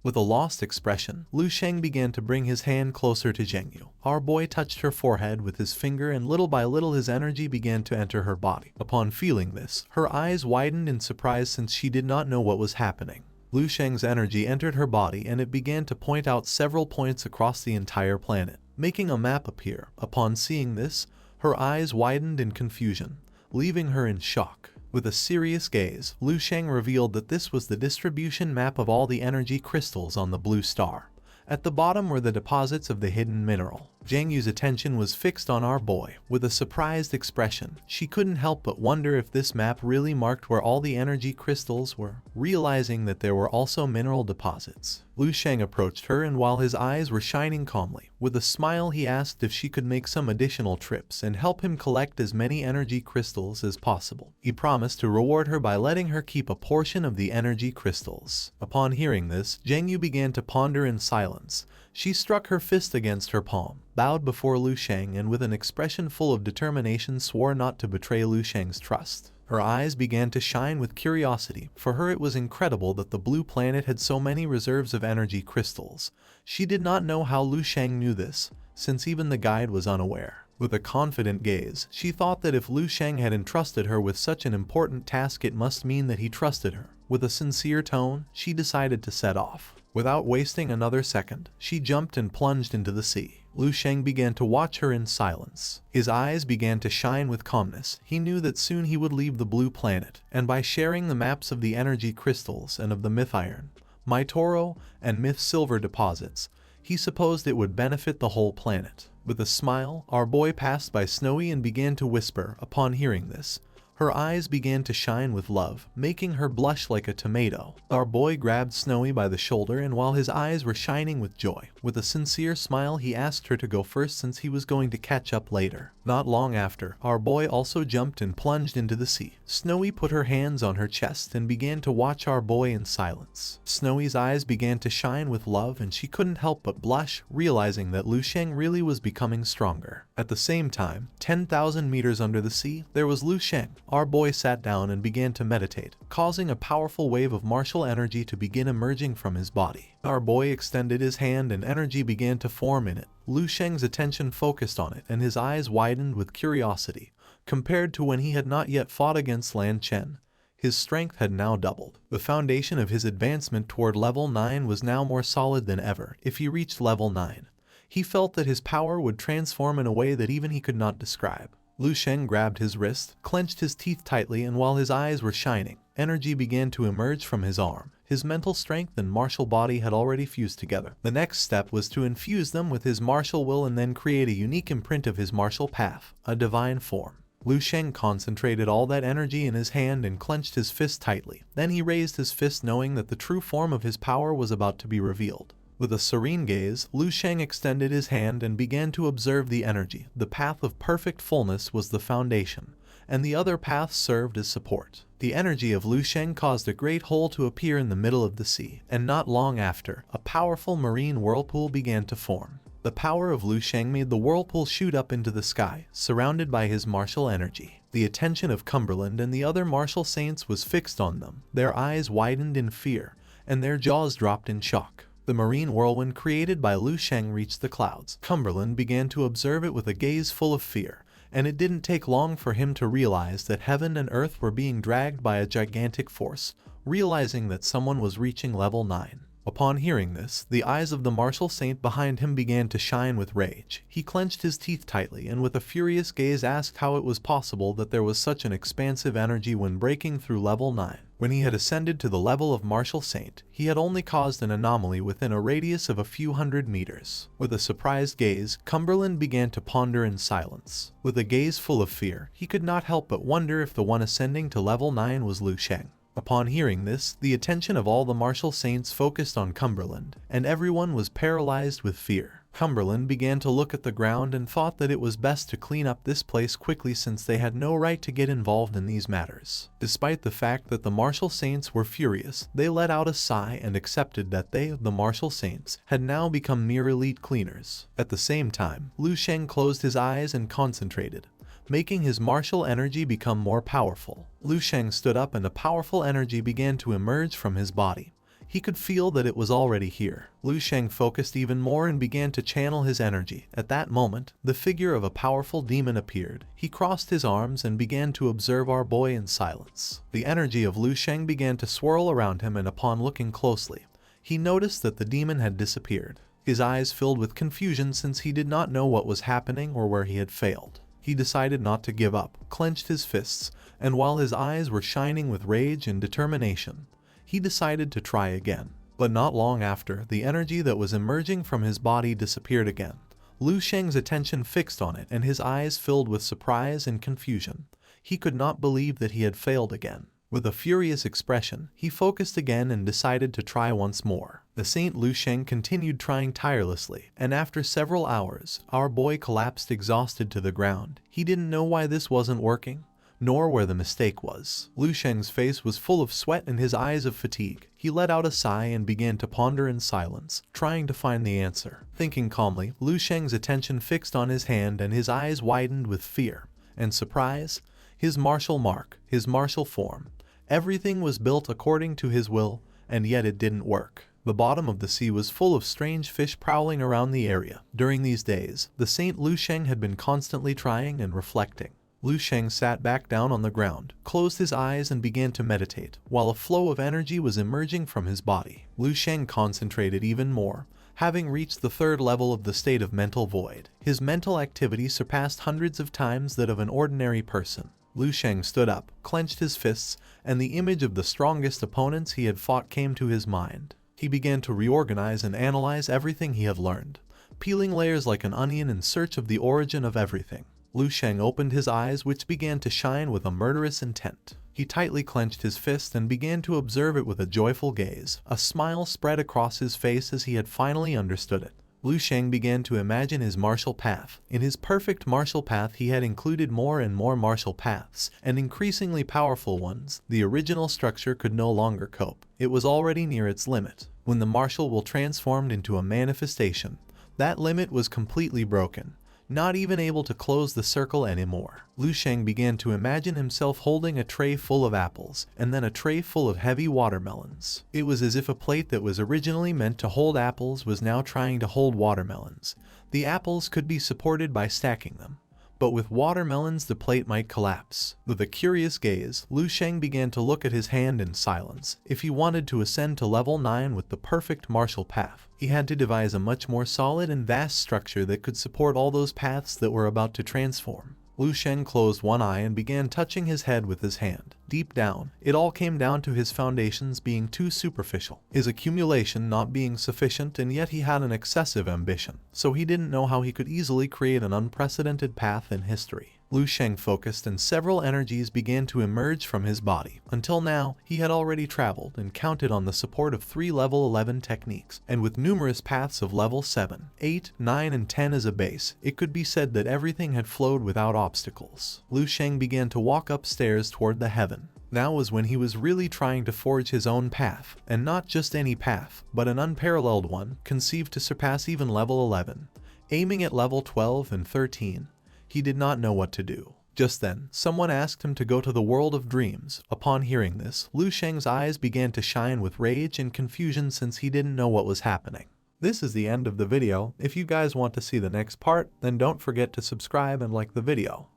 With a lost expression, Lu Sheng began to bring his hand closer to Zhengyu. Our boy touched her forehead with his finger, and little by little his energy began to enter her body. Upon feeling this, her eyes widened in surprise since she did not know what was happening. Lu Sheng's energy entered her body and it began to point out several points across the entire planet, making a map appear. Upon seeing this, her eyes widened in confusion, leaving her in shock. With a serious gaze, Lu Sheng revealed that this was the distribution map of all the energy crystals on the blue star. At the bottom were the deposits of the hidden mineral. Zhang Yu's attention was fixed on our boy. With a surprised expression, she couldn't help but wonder if this map really marked where all the energy crystals were. Realizing that there were also mineral deposits, Lu Sheng approached her, and while his eyes were shining calmly, with a smile he asked if she could make some additional trips and help him collect as many energy crystals as possible. He promised to reward her by letting her keep a portion of the energy crystals. Upon hearing this, Zhang Yu began to ponder in silence. She struck her fist against her palm, bowed before Lu Sheng, and with an expression full of determination swore not to betray Lu Sheng's trust. Her eyes began to shine with curiosity. For her it was incredible that the blue planet had so many reserves of energy crystals. She did not know how Lu Sheng knew this, since even the guide was unaware. With a confident gaze, she thought that if Lu Sheng had entrusted her with such an important task, it must mean that he trusted her. With a sincere tone, she decided to set off. Without wasting another second, she jumped and plunged into the sea. Lu Sheng began to watch her in silence. His eyes began to shine with calmness. He knew that soon he would leave the blue planet, and by sharing the maps of the energy crystals and of the myth iron, Mytoro, and myth silver deposits, he supposed it would benefit the whole planet. With a smile, our boy passed by Snowy and began to whisper. Upon hearing this, her eyes began to shine with love, making her blush like a tomato. Our boy grabbed Snowy by the shoulder, and while his eyes were shining with joy, with a sincere smile he asked her to go first since he was going to catch up later. Not long after, our boy also jumped and plunged into the sea. Snowy put her hands on her chest and began to watch our boy in silence. Snowy's eyes began to shine with love, and she couldn't help but blush, realizing that Lu Sheng really was becoming stronger. At the same time, 10,000 meters under the sea, there was Lu Sheng. Our boy sat down and began to meditate, causing a powerful wave of martial energy to begin emerging from his body. Our boy extended his hand and energy began to form in it. Lu Sheng's attention focused on it and his eyes widened with curiosity. Compared to when he had not yet fought against Lan Chen, his strength had now doubled. The foundation of his advancement toward level 9 was now more solid than ever. If he reached level 9, he felt that his power would transform in a way that even he could not describe. Lu Sheng grabbed his wrist, clenched his teeth tightly, and while his eyes were shining, energy began to emerge from his arm. His mental strength and martial body had already fused together. The next step was to infuse them with his martial will and then create a unique imprint of his martial path, a divine form. Lu Sheng concentrated all that energy in his hand and clenched his fist tightly. Then he raised his fist, knowing that the true form of his power was about to be revealed. With a serene gaze, Lu Sheng extended his hand and began to observe the energy. The path of perfect fullness was the foundation, and the other paths served as support. The energy of Lu Sheng caused a great hole to appear in the middle of the sea, and not long after, a powerful marine whirlpool began to form. The power of Lu Sheng made the whirlpool shoot up into the sky, surrounded by his martial energy. The attention of Cumberland and the other martial saints was fixed on them. Their eyes widened in fear, and their jaws dropped in shock. The marine whirlwind created by Lu Sheng reached the clouds. Cumberland began to observe it with a gaze full of fear, and it didn't take long for him to realize that heaven and earth were being dragged by a gigantic force, realizing that someone was reaching level 9. Upon hearing this, the eyes of the martial saint behind him began to shine with rage. He clenched his teeth tightly and with a furious gaze asked how it was possible that there was such an expansive energy when breaking through level 9. When he had ascended to the level of martial saint, he had only caused an anomaly within a radius of a few hundred meters. With a surprised gaze, Cumberland began to ponder in silence. With a gaze full of fear, he could not help but wonder if the one ascending to level 9 was Lu Sheng. Upon hearing this, the attention of all the martial saints focused on Cumberland, and everyone was paralyzed with fear. Cumberland began to look at the ground and thought that it was best to clean up this place quickly since they had no right to get involved in these matters. Despite the fact that the martial saints were furious, they let out a sigh and accepted that they, the martial saints, had now become mere elite cleaners. At the same time, Lu Sheng closed his eyes and concentrated, making his martial energy become more powerful. Lu Sheng stood up and a powerful energy began to emerge from his body. He could feel that it was already here. Lu Sheng focused even more and began to channel his energy. At that moment, the figure of a powerful demon appeared. He crossed his arms and began to observe our boy in silence. The energy of Lu Sheng began to swirl around him, and upon looking closely, he noticed that the demon had disappeared. His eyes filled with confusion since he did not know what was happening or where he had failed. He decided not to give up, clenched his fists, and while his eyes were shining with rage and determination, he decided to try again. But not long after, the energy that was emerging from his body disappeared again. Lu Sheng's attention fixed on it, and his eyes filled with surprise and confusion. He could not believe that he had failed again. With a furious expression, he focused again and decided to try once more. The Saint Lu Sheng continued trying tirelessly, and after several hours, our boy collapsed exhausted to the ground. He didn't know why this wasn't working, nor where the mistake was. Lu Sheng's face was full of sweat and his eyes of fatigue. He let out a sigh and began to ponder in silence, trying to find the answer. Thinking calmly, Lu Sheng's attention fixed on his hand and his eyes widened with fear and surprise. His martial mark, his martial form, everything was built according to his will, and yet it didn't work. The bottom of the sea was full of strange fish prowling around the area. During these days, the Saint Lu Sheng had been constantly trying and reflecting. Lu Sheng sat back down on the ground, closed his eyes and began to meditate, while a flow of energy was emerging from his body. Lu Sheng concentrated even more, having reached the third level of the state of mental void. His mental activity surpassed hundreds of times that of an ordinary person. Lu Sheng stood up, clenched his fists, and the image of the strongest opponents he had fought came to his mind. He began to reorganize and analyze everything he had learned, peeling layers like an onion in search of the origin of everything. Lu Sheng opened his eyes, which began to shine with a murderous intent. He tightly clenched his fist and began to observe it with a joyful gaze. A smile spread across his face as he had finally understood it. Lu Sheng began to imagine his martial path. In his perfect martial path he had included more and more martial paths, and increasingly powerful ones. The original structure could no longer cope. It was already near its limit. When the martial will transformed into a manifestation, that limit was completely broken, not even able to close the circle anymore. Lu Sheng began to imagine himself holding a tray full of apples, and then a tray full of heavy watermelons. It was as if a plate that was originally meant to hold apples was now trying to hold watermelons. The apples could be supported by stacking them, but with watermelons the plate might collapse. With a curious gaze, Lu Sheng began to look at his hand in silence. If he wanted to ascend to level 9 with the perfect martial path, he had to devise a much more solid and vast structure that could support all those paths that were about to transform. Lu Sheng closed one eye and began touching his head with his hand. Deep down, it all came down to his foundations being too superficial, his accumulation not being sufficient, and yet he had an excessive ambition, so he didn't know how he could easily create an unprecedented path in history. Lu Sheng focused and several energies began to emerge from his body. Until now, he had already traveled and counted on the support of 3 level 11 techniques, and with numerous paths of level 7, 8, 9 and 10 as a base, it could be said that everything had flowed without obstacles. Lu Sheng began to walk upstairs toward the heaven. Now was when he was really trying to forge his own path, and not just any path, but an unparalleled one, conceived to surpass even level 11. Aiming at level 12 and 13, he did not know what to do. Just then, someone asked him to go to the world of dreams. Upon hearing this, Lu Sheng's eyes began to shine with rage and confusion since he didn't know what was happening. This is the end of the video. If you guys want to see the next part, then don't forget to subscribe and like the video.